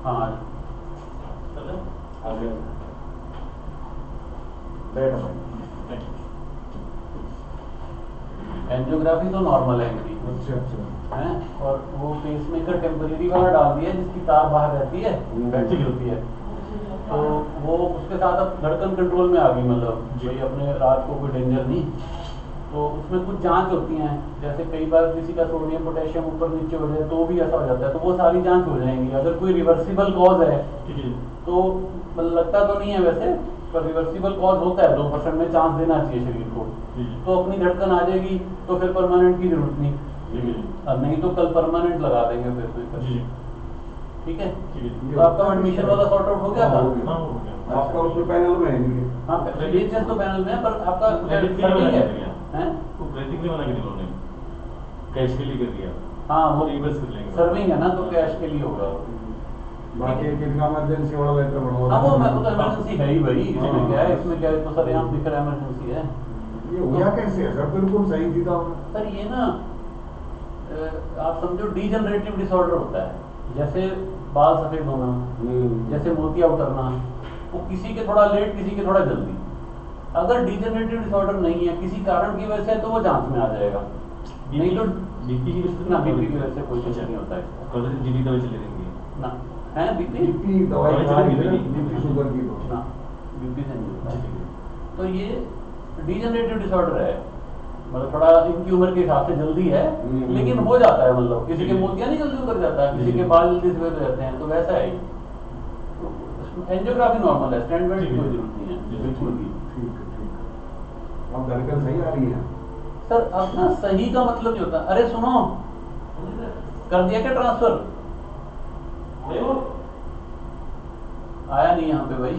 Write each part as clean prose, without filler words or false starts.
हाँ एंजियोग्राफी तो नॉर्मल है इनकी। अच्छा अच्छा हैं और वो पेसमेकर टेम्परेरी वाला डाल दिया जिसकी तार बाहर रहती है, बैटरी होती है, तो वो उसके साथ अब धड़कन कंट्रोल में आ गई, मतलब भाई अपने रात को कोई डेंजर नहीं। तो उसमें कुछ जांच होती हैं, जैसे कई बार किसी का सोडियम पोटेशियम ऊपर नीचे हो जाए तो भी ऐसा हो जाता है, तो वो सारी जांच हो जाएंगी। अगर कोई रिवर्सिबल कॉज है तो लगता तो नहीं है वैसे, पर रिवर्सिबल कॉज होता है, 2% में चांस देना चाहिए शरीर को, तो अपनी धड़कन आ जाएगी तो फिर परमानेंट की जरूरत नहीं, अब नहीं तो कल परमानेंट लगा देंगे फिर कोई। ठीक है, तो आपका एडमिशन वाला सॉर्ट आउट हो गया था? आपका उसमें पैनल में है? हाँ तो पैनल में है, पर आपका सर्विंग है हैं? कैश के लिए कर दिया। हाँ वो रिवर्स कर लेंगे, सर्विंग है ना, तो कैश के लिए होगा। बाकी कितना इमरजेंसी वाला लेटर बनवा। हाँ वो तो इमरजेंसी है ही भाई, इसमें क्या है, इसमें क्या है, तो सर यहाँ दिख रहा है इमरजेंसी है। ये हुआ कैसे है सर? बिल्कुल सही सीधा। सर ये ना आप समझो डीजनरेटिव डिसऑर्डर होता है, जैसे बाल सफेद होना, जैसे मोतिया उतरना, वो किसी के थोड़ा लेट किसी के थोड़ा जल्दी। अगर डीजनरेटिव डिसऑर्डर नहीं है किसी कारण की वजह से तो वो जांच में आ जाएगा, नहीं तो बीपी की वजह से ना बीपी की वजह से कोई कुछ नहीं होता इसका। कल से जीबी दवाई चले देंगे ना है बीपी बीपी दवाई बीपी शुगर की ना, बीपी से नहीं होता है। तो ये डीजनरेटिव डिसऑर्डर है, मतलब थोड़ा इनकी उम्र के हिसाब से जल्दी है, लेकिन हो जाता है, मतलब किसी के मोतिया नहीं जल्दी उतर जाता है, किसी के बाल जल्दी सफेद हो जाते हैं, तो वैसा है। एंजियोग्राफी नॉर्मल है, स्टेंट वेंट की कोई जरूरत नहीं है बिल्कुल भी। ठीक है। अब धड़कन सही आ रही है सर अब ना सही का मतलब नहीं होता, अरे सुनो कर दिया क्या ट्रांसफर? आया नहीं यहाँ पे भाई।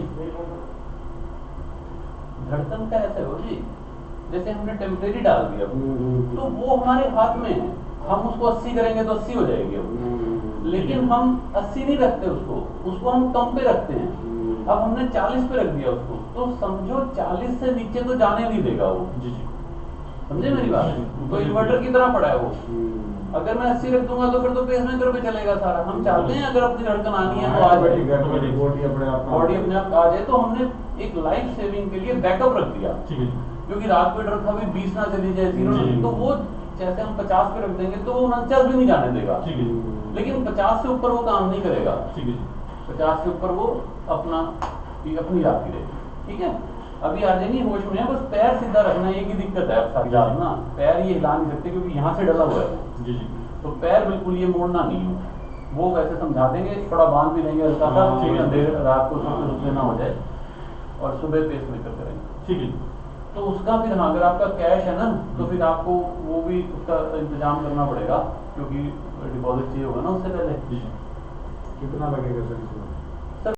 धड़कन का ऐसा हो जी, जैसे हमने टेम्परेरी डाल दिया तो वो हमारे हाथ में है, हम उसको 80 करेंगे तो 80 हो जाएगी अब, लेकिन हम 80 नहीं रखते उसको हम कम पे रखते हैं। अब हमने 40 पे रख दिया उसको, तो समझो 40 से नीचे तो जाने नहीं देगा वो। समझे मेरी बात? तो इन्वर्टर की तरह पड़ा है वो, अगर मैं 80 रख दूंगा तो फिर तो पेसमेकर पे चलेगा सारा। हम चाहते हैं अगर अपनी धड़कन आनी है तो आ जाए, बॉडी अपने आप आ जाए, तो हमने एक लाइफ सेविंग के लिए बैकअप रख दिया, क्योंकि रात को डर था भी 20 ना चली जाए 0, तो वो जैसे हम 50 पे रख देंगे तो वो 49 भी नहीं जाने देगा, लेकिन 50 से ऊपर वो काम नहीं करेगा, 50 से ऊपर वो अपनी जाती रहेगी। ठीक है, अभी आ जाएंगे होश में, बस पैर सीधा रखना, एक ही दिक्कत है सारी रात ना, पैर ये हिला नहीं सकते क्योंकि यहाँ से डला हुआ है, तो पैर बिल्कुल ये मोड़ना नहीं है। वो वैसे समझा देंगे, थोड़ा बांध भी देंगे हल्का सा, अंधेरे रात को रुकने ना हो जाए, और सुबह पेसमेकर करेंगे। ठीक है, तो उसका फिर हाँ अगर आपका कैश है ना तो फिर आपको वो भी उसका इंतजाम करना पड़ेगा, क्योंकि डिपॉजिट चाहिए होगा ना उससे पहले। कितना लगेगा सर इसमें?